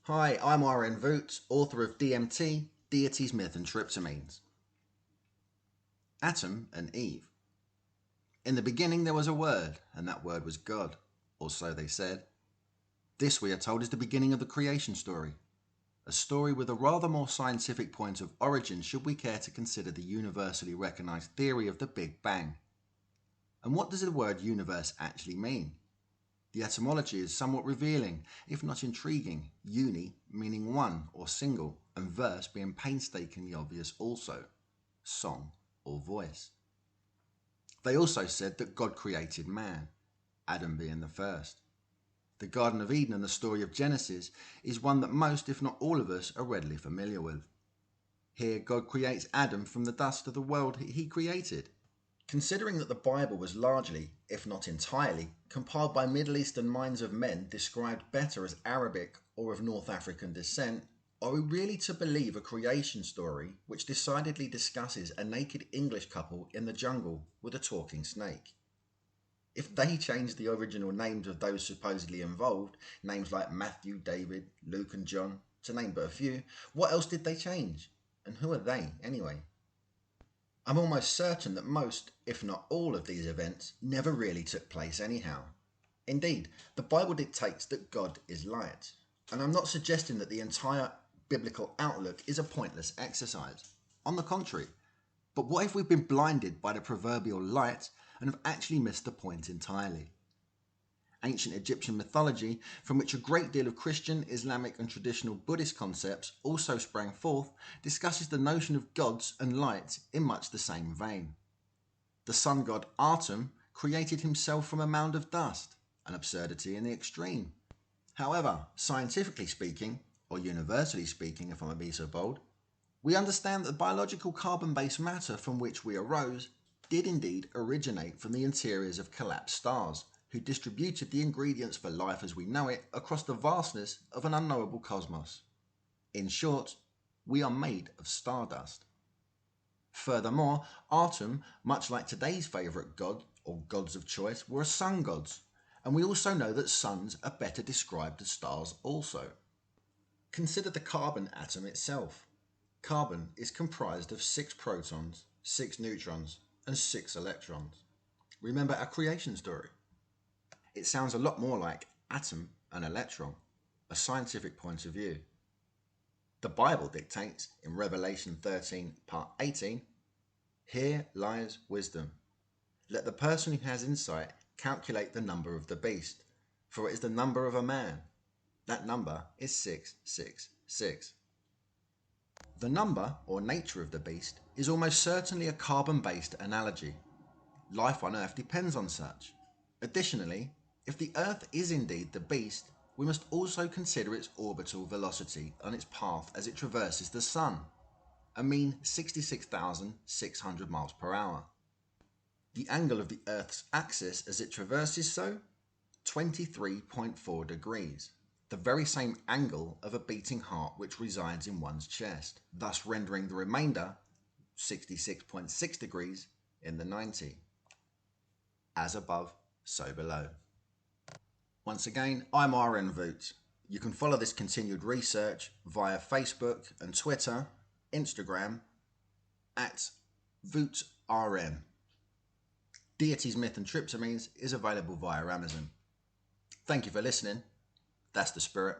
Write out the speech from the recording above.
Hi, I'm Vooght, author of DMT, Deities, Myth and Tryptamines. Adam and Eve. In the beginning there was a word, and that word was God, or so they said. This, we are told, is the beginning of the creation story. A story with a rather more scientific point of origin should we care to consider the universally recognised theory of the Big Bang. And what does the word universe actually mean? The etymology is somewhat revealing, if not intriguing, uni meaning one or single, and verse being painstakingly obvious also, song or voice. They also said that God created man, Adam being the first. The Garden of Eden and the story of Genesis is one that most, if not all of us, are readily familiar with. Here God creates Adam from the dust of the world he created. Considering that the Bible was largely, if not entirely, compiled by Middle Eastern minds of men described better as Arabic or of North African descent, are we really to believe a creation story which decidedly discusses a naked English couple in the jungle with a talking snake? If they changed the original names of those supposedly involved, names like Matthew, David, Luke and John, to name but a few, what else did they change? And who are they, anyway? I'm almost certain that most, if not all, of these events never really took place anyhow. Indeed, the Bible dictates that God is light, and I'm not suggesting that the entire biblical outlook is a pointless exercise. On the contrary, but what if we've been blinded by the proverbial light and have actually missed the point entirely? Ancient Egyptian mythology, from which a great deal of Christian, Islamic and traditional Buddhist concepts also sprang forth, discusses the notion of gods and light in much the same vein. The sun god Atum created himself from a mound of dust, an absurdity in the extreme. However, scientifically speaking, or universally speaking if I may be so bold, we understand that the biological carbon-based matter from which we arose did indeed originate from the interiors of collapsed stars, who distributed the ingredients for life as we know it across the vastness of an unknowable cosmos. In short, we are made of stardust. Furthermore, Atum, much like today's favourite god or gods of choice, were sun gods, and we also know that suns are better described as stars also. Consider the carbon atom itself. Carbon is comprised of 6 protons, 6 neutrons, and 6 electrons. Remember our creation story? It sounds a lot more like atom and electron, a scientific point of view. The Bible dictates in Revelation 13, part 18, "Here lies wisdom. Let the person who has insight calculate the number of the beast, for it is the number of a man. That number is 666. The number or nature of the beast is almost certainly a carbon-based analogy. Life on Earth depends on such. Additionally, if the Earth is indeed the beast, we must also consider its orbital velocity on its path as it traverses the Sun, a mean 66,600 miles per hour. The angle of the Earth's axis as it traverses so, 23.4 degrees, the very same angle of a beating heart which resides in one's chest, thus rendering the remainder, 66.6 degrees, in the 90. As above, so below. Once again, I'm Vooght. You can follow this continued research via Facebook and Twitter, Instagram, at VootRN. Deities, Myth and Tryptamines is available via Amazon. Thank you for listening. That's the spirit.